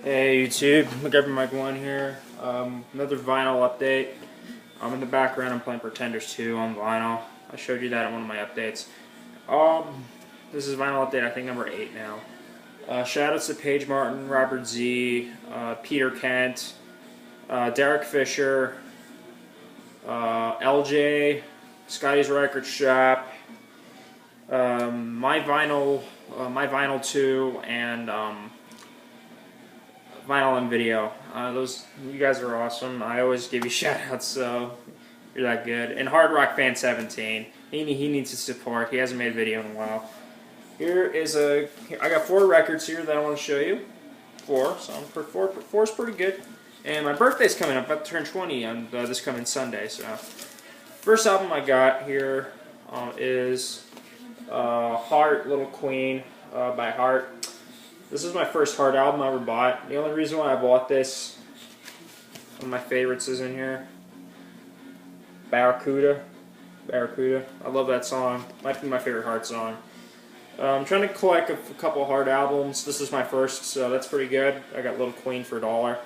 Hey YouTube, McGovern Mike 1 here. Another vinyl update. In the background I'm playing Pretenders 2 on vinyl. I showed you that in one of my updates. This is vinyl update I think number 8 now. Shoutouts to Paige Martin, Robert Z, Peter Kent, Derek Fisher, LJ, Scotty's Record Shop, my vinyl 2, and vinyl and video. You guys are awesome. I always give you shoutouts, so you're that good. And Hard Rock Fan 17, he needs his support. He hasn't made a video in a while. I got 4 records here that I want to show you. 4, so four's pretty good. And my birthday's coming up. I'm about to turn 20 on this coming Sunday. So, first album I got here is Heart, Little Queen by Heart. This is my first Heart album I ever bought. The only reason why I bought this, one of my favorites is in here. Barracuda. I love that song. Might be my favorite Heart song. I'm trying to collect a couple Heart albums. This is my first, so that's pretty good. I got Little Queen for $1. I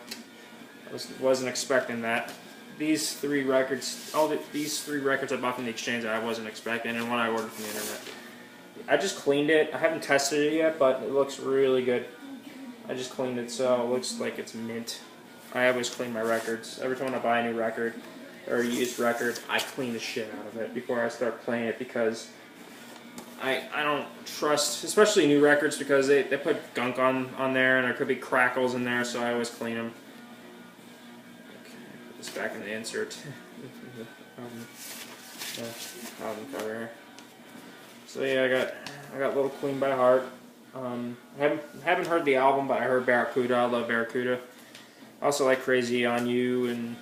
wasn't expecting that. These 3 records, these 3 records I bought from the exchange I wasn't expecting, and one I ordered from the internet. I just cleaned it. I haven't tested it yet, but it looks really good. I just cleaned it, so it looks like it's mint. I always clean my records. Every time I buy a new record or a used record, I clean the shit out of it before I start playing it, because I don't trust, especially new records, because they put gunk on there, and there could be crackles in there, so I always clean them. Okay, put this back in the insert. Album cover here. So yeah, I got Little Queen by Heart. I haven't heard the album, but I heard Barracuda. I love Barracuda. I also like Crazy on You, and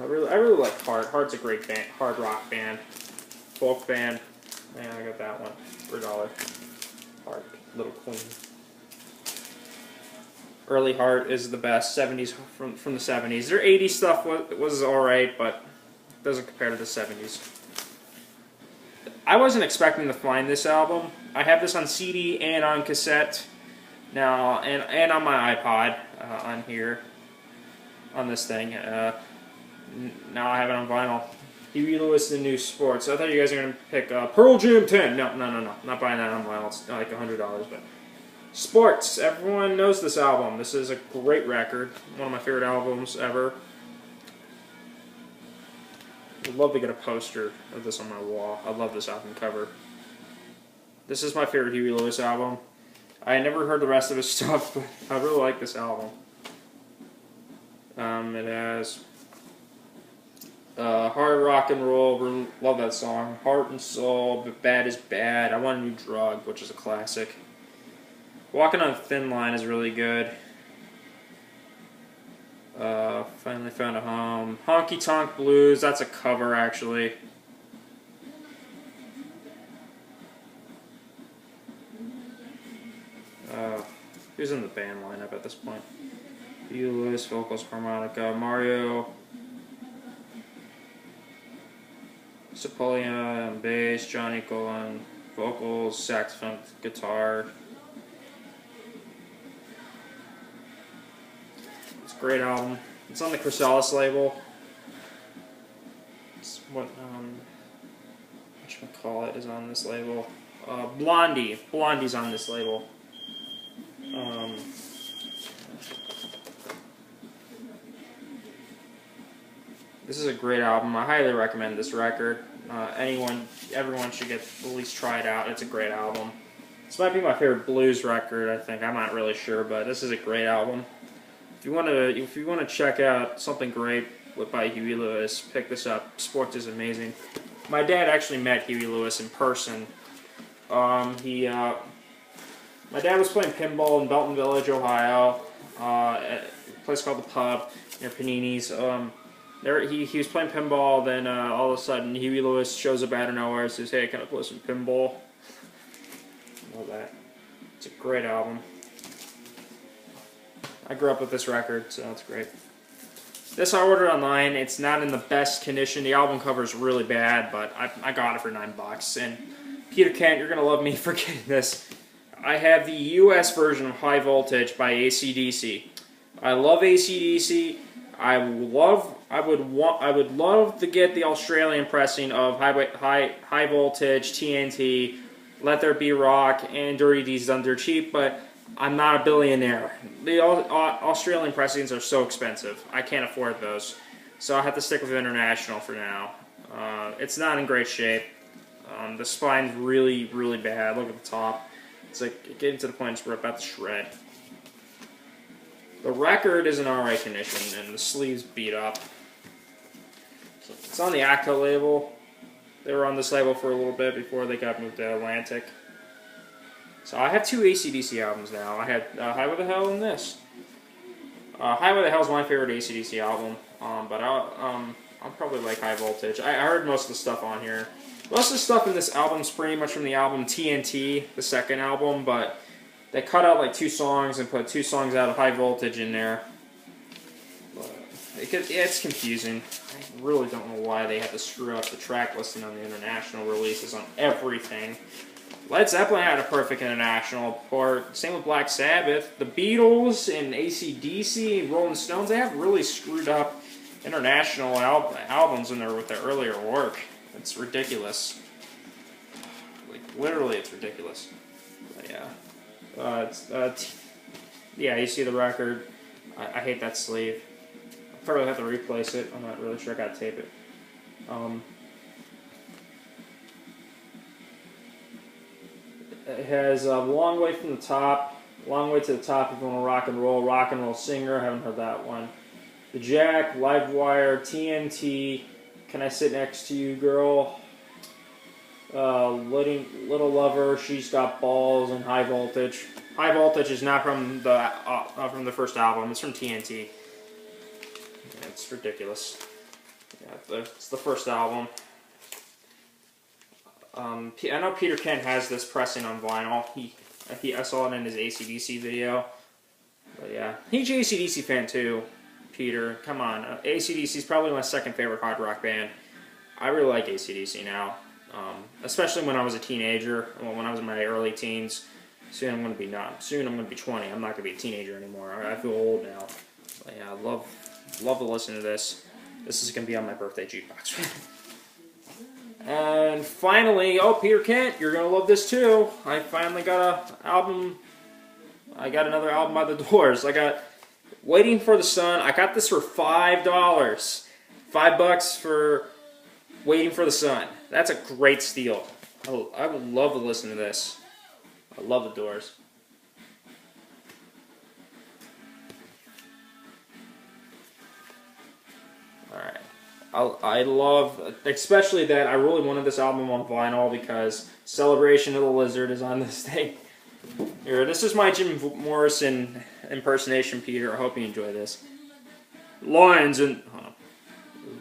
I really like Heart. Heart's a great band, hard rock band, folk band. Man, I got that one for $1. Heart, Little Queen. Early Heart is the best. 70s from the 70s. Their 80s stuff was alright, but it doesn't compare to the 70s. I wasn't expecting to find this album. I have this on CD and on cassette now, and on my iPod on here, on this thing. Now I have it on vinyl. Huey Lewis, The New Sports. I thought you guys were going to pick Pearl Jam 10. No. Not buying that on vinyl. It's like $100, but Sports. Everyone knows this album. This is a great record. One of my favorite albums ever. I'd love to get a poster of this on my wall. I love this album cover. This is my favorite Huey Lewis album. I never heard the rest of his stuff, but I really like this album. It has Hard Rock and Roll, love that song. Heart and Soul, But Bad is Bad. I Want a New Drug, which is a classic. Walking on a Thin Line is really good. Finally Found a Home. Honky Tonk Blues, that's a cover actually. Who's in the band lineup at this point? Huey Lewis, vocals, harmonica, Mario Cipolla on bass, Johnny Golan vocals, saxophone, guitar. It's a great album. It's on the Chrysalis label. It's what whatchamacallit is on this label. Blondie's on this label. This is a great album. I highly recommend this record. Everyone should at least try it out. It's a great album. This might be my favorite blues record, I think. I'm not really sure, but this is a great album. If you want to check out something great by Huey Lewis, pick this up. Sports is amazing. My dad actually met Huey Lewis in person. My dad was playing pinball in Belton Village, Ohio, at a place called The Pub near Panini's. He was playing pinball, then all of a sudden Huey Lewis shows up out of nowhere and says, "Hey, can I play some pinball?" Love that. It's a great album. I grew up with this record, so it's great. This I ordered online. It's not in the best condition. The album cover is really bad, but I got it for $9. And Peter Kent, you're going to love me for getting this. I have the U.S. version of High Voltage by AC/DC. I love AC/DC. I would love to get the Australian pressing of High Voltage, TNT, Let There Be Rock, and Dirty Deeds Done Dirt Cheap, but I'm not a billionaire. The Australian pressings are so expensive. I can't afford those. So I have to stick with International for now. It's not in great shape. The spine's really, really bad. Look at the top. It's like getting to the point where it's about to shred. The record is in alright condition, and the sleeve's beat up. So it's on the Acto label. They were on this label for a little bit before they got moved to Atlantic. So I have two AC/DC albums now. I had Highway to Hell and this. Highway to Hell is my favorite AC/DC album, but I'll probably like High Voltage. I heard most of the stuff on here. Most of the stuff in this album is pretty much from the album TNT, the second album, but they cut out like 2 songs and put 2 songs out of High Voltage in there. It's confusing. I really don't know why they had to screw up the track listing on the international releases on everything. Led Zeppelin had a perfect international port. Same with Black Sabbath. The Beatles and AC/DC and Rolling Stones, they have really screwed up international albums in there with their earlier work. It's ridiculous. Like, literally, it's ridiculous. But yeah. Yeah, you see the record. I hate that sleeve. I'll probably have to replace it. I'm not really sure I gotta tape it. It has a Long Way from the Top, Long Way to the Top if you want to rock and roll singer, haven't heard that one. The Jack, Livewire, TNT, Can I Sit Next to You Girl, Little Lover, She's Got Balls, and High Voltage. High Voltage is not from the first album, it's from TNT. Yeah, it's ridiculous. Yeah, it's the first album. I know Peter Kent has this pressing on vinyl. I saw it in his AC/DC video. But yeah, he's an AC/DC fan too, Peter. Come on, AC/DC is probably my second favorite hard rock band. I really like AC/DC now, especially when I was a teenager. Well, when I was in my early teens. Soon I'm going to be 20. I'm not going to be a teenager anymore. I feel old now. But yeah, I love to listen to this. This is going to be on my birthday jukebox. And finally, Peter Kent, you're going to love this too. I finally got an album. I got another album by The Doors. I got Waiting for the Sun. I got this for $5. $5 for Waiting for the Sun. That's a great steal. I would love to listen to this. I love The Doors. Alright. I love, especially that I really wanted this album on vinyl because Celebration of the Lizard is on this thing. Here, this is my Jim Morrison impersonation, Peter. I hope you enjoy this. Lions and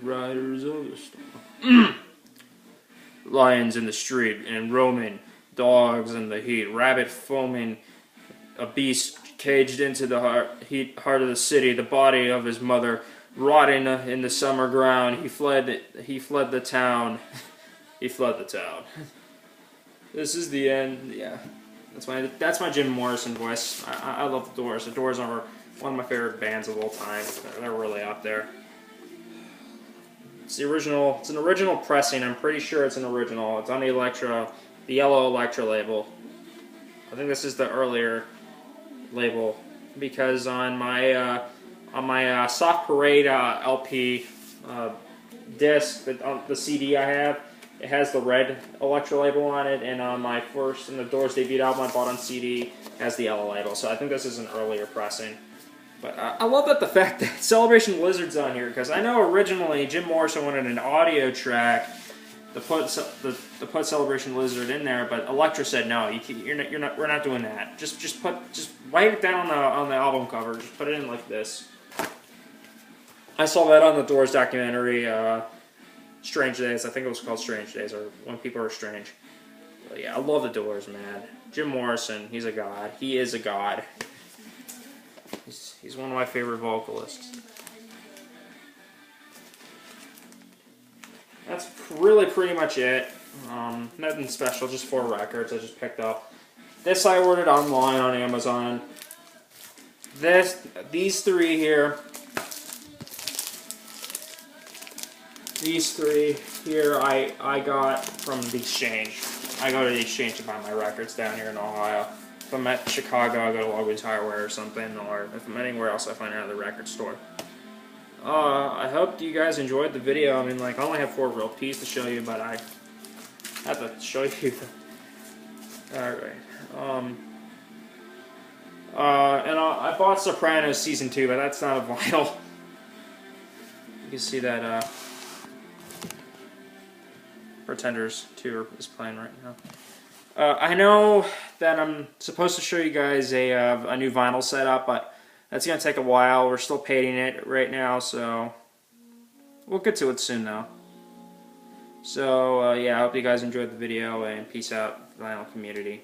Riders of the Storm. Lions in the street and roaming, dogs in the heat, rabbit foaming, a beast caged into the heart of the city, the body of his mother rotting in the summer ground. He fled the town. He fled the town. This is the end. Yeah, that's my Jim Morrison voice. I love the Doors. The Doors are one of my favorite bands of all time. They're really up there. It's the original. It's an original pressing. I'm pretty sure it's an original. It's on the Elektra, the yellow Elektra label. I think this is the earlier label because on my Soft Parade LP disc, the CD I have, it has the red Elektra label on it, and on my first the Doors debut album I bought on CD, it has the yellow label. So I think this is an earlier pressing. But I love the fact that Celebration Lizard's on here, because I know originally Jim Morrison wanted an audio track to put Celebration Lizard in there, but Elektra said no. We're not doing that. Just write it down on the album cover. Just put it in like this. I saw that on the Doors documentary, Strange Days. I think it was called Strange Days, or When People Are Strange. But yeah, I love the Doors, man. Jim Morrison, he's a god. He is a god. He's one of my favorite vocalists. That's really pretty much it. Nothing special, just 4 records I just picked up. This I ordered online on Amazon. These three here. These three here I got from the Exchange. I go to the Exchange to buy my records down here in Ohio. If I'm at Chicago, I go to Logan's Hardware or something, or if I'm anywhere else, I find another record store. I hope you guys enjoyed the video. I mean, like, I only have 4 real pieces to show you, but I have to show you the... Alright. And I bought Sopranos Season 2, but that's not a vinyl. You can see that, Pretenders 2 is playing right now. I know that I'm supposed to show you guys a new vinyl setup, but that's going to take a while. We're still painting it right now, so we'll get to it soon, though. So, yeah, I hope you guys enjoyed the video, and peace out, vinyl community.